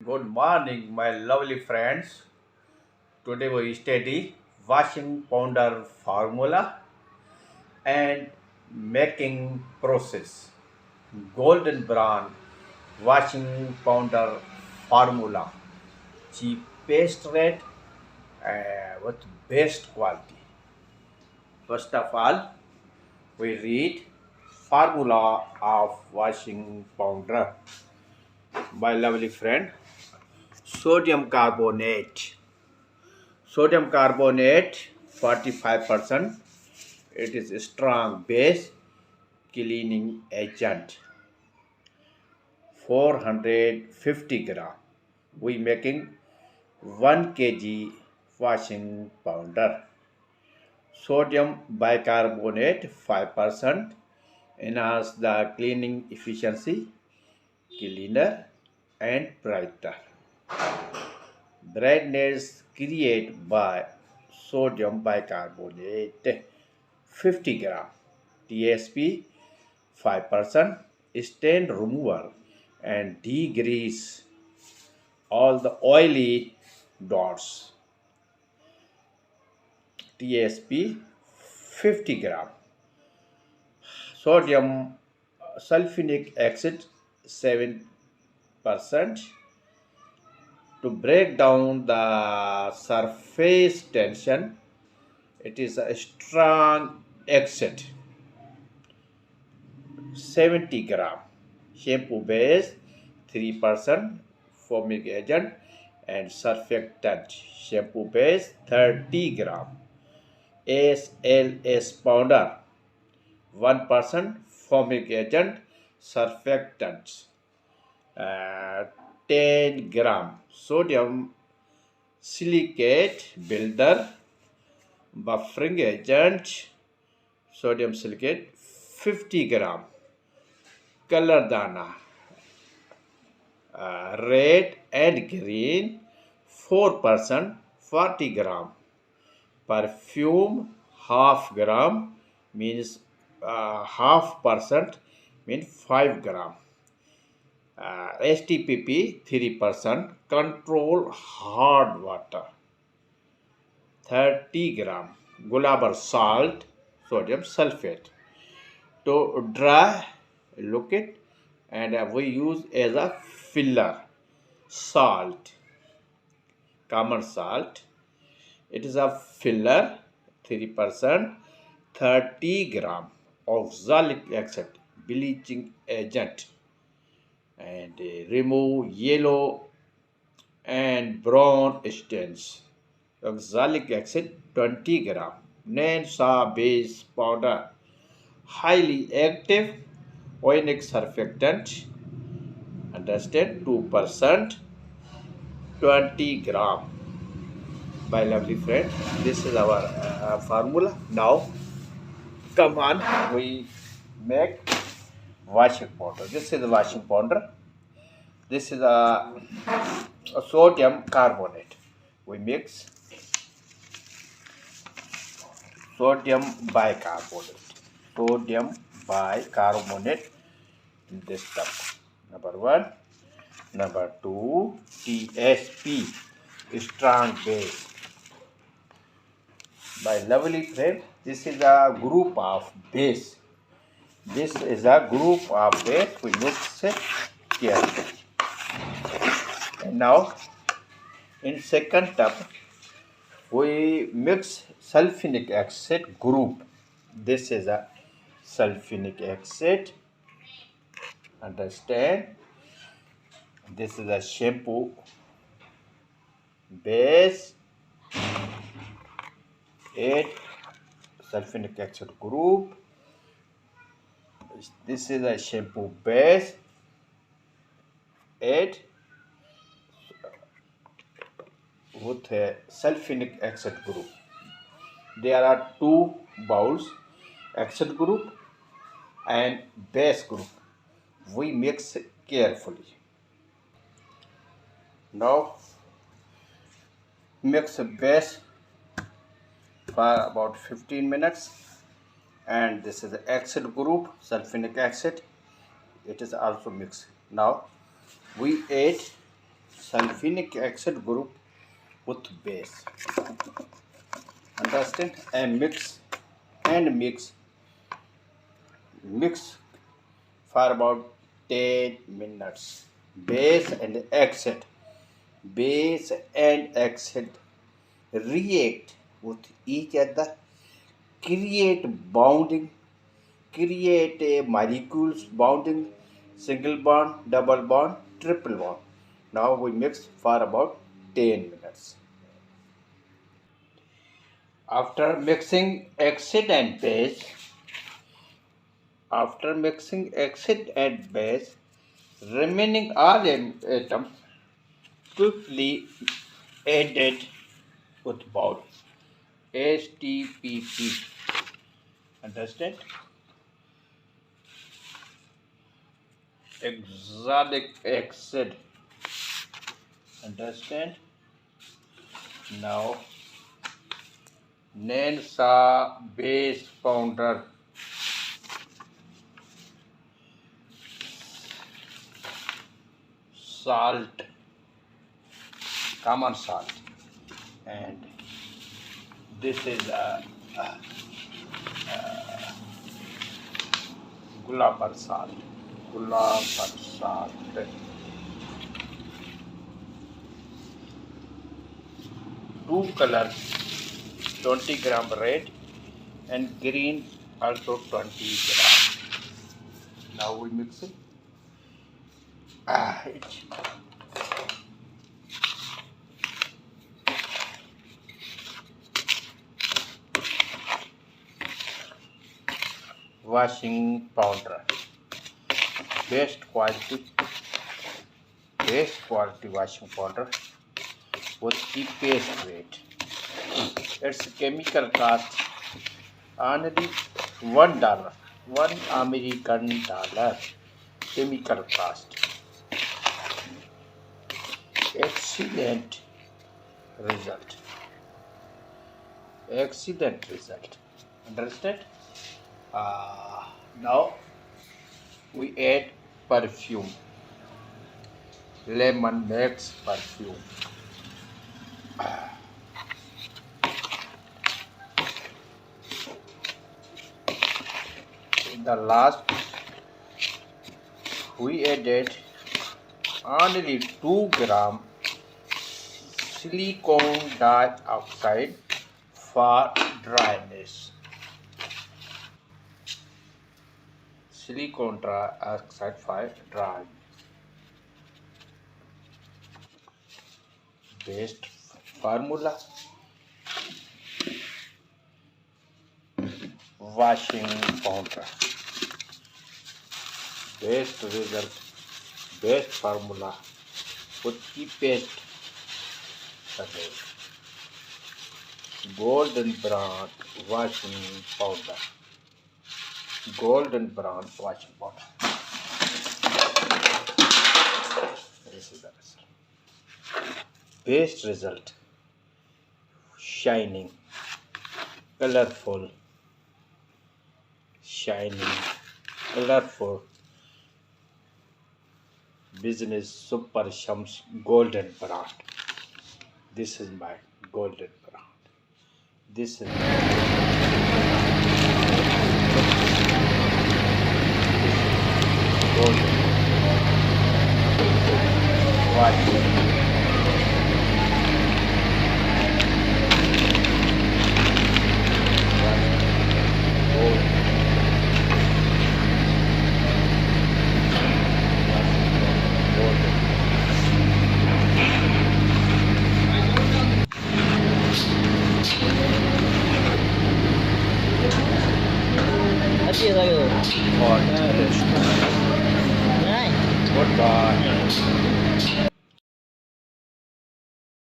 Good morning, my lovely friends. Today we study washing powder formula and making process. Golden brown washing powder formula. Cheapest rate with best quality. First of all, we read formula of washing powder. My lovely friend, sodium carbonate. Sodium carbonate 45%. It is a strong base cleaning agent. 450 gram. We making 1 kg washing powder. Sodium bicarbonate 5% enhance the cleaning efficiency, cleaner and brighter. Brightness created by sodium bicarbonate 50 gram, TSP 5%, stain removal and degrease all the oily dots, TSP 50 gram. Sodium sulfonic acid 7% to break down the surface tension. It is a strong acid. 70 gram. Shampoo base 3% foaming agent and surfactant. Shampoo base 30 gram. SLS powder 1% foaming agent surfactant. 10 gram. Sodium silicate builder buffering agent. Sodium silicate 50 gram. Color dana red and green 4% 40 gram. Perfume half gram means half percent means 5 gram. STPP 3% control hard water 30 gram. Gulabar salt sodium sulfate to dry look it and we use as a filler. Salt, common salt, it is a filler 3%. 30 gram oxalic acid bleaching agent and remove yellow and brown stains. Oxalic acid 20 gram. Nansa base powder highly active oinic surfactant, understand 2%, 20 gram. My lovely friend, this is our formula. Now come on, we make washing powder. This is the washing powder. This is a sodium carbonate. We mix sodium bicarbonate. Sodium bicarbonate in this cup. Number 1. Number 2, TSP, strong base. My lovely friend, this is a group of base. This is a group of base. We mix it carefully. And now, in second tub, we mix sulfonic acid group. This is a sulfonic acid. Understand? This is a shampoo base. 8 sulfonic acid group. This is a shampoo base. 8 with a sulfonic acid group. There are 2 bowls, acid group and base group. We mix carefully. Now mix base for about 15 minutes, and this is the acid group, sulfonic acid. It is also mixed. Now we add sulfuric acid group with base. Understand? And mix for about 10 minutes. Base and acid react with each other, create bonding, create a molecules bonding, single bond, double bond, triple bond. Now we mix for about 10 minutes. After mixing acid and base, remaining all atoms quickly added with about STPP. Understand? Oxalic acid. Understand? Now, Nansa base powder. Salt, common salt, and this is gulab salt. Two colors, 20 gram red and green, also 20 gram. Now we mix it. Washing powder, best quality washing powder with cheapest rate. Its chemical cost only $1, $1 chemical cost. Excellent result. Understand? Now we add perfume. Lemon makes perfume. In the last, we added only 2 gram silicone dioxide for dryness. Silicone dioxide for dry. Best formula, washing powder. Best result, best formula with cheapest rate. Golden brown washing powder. This is the result. Best result, shining, colorful, business super shams golden brand. This is my golden brand. This is golden. Watch. Goodbye.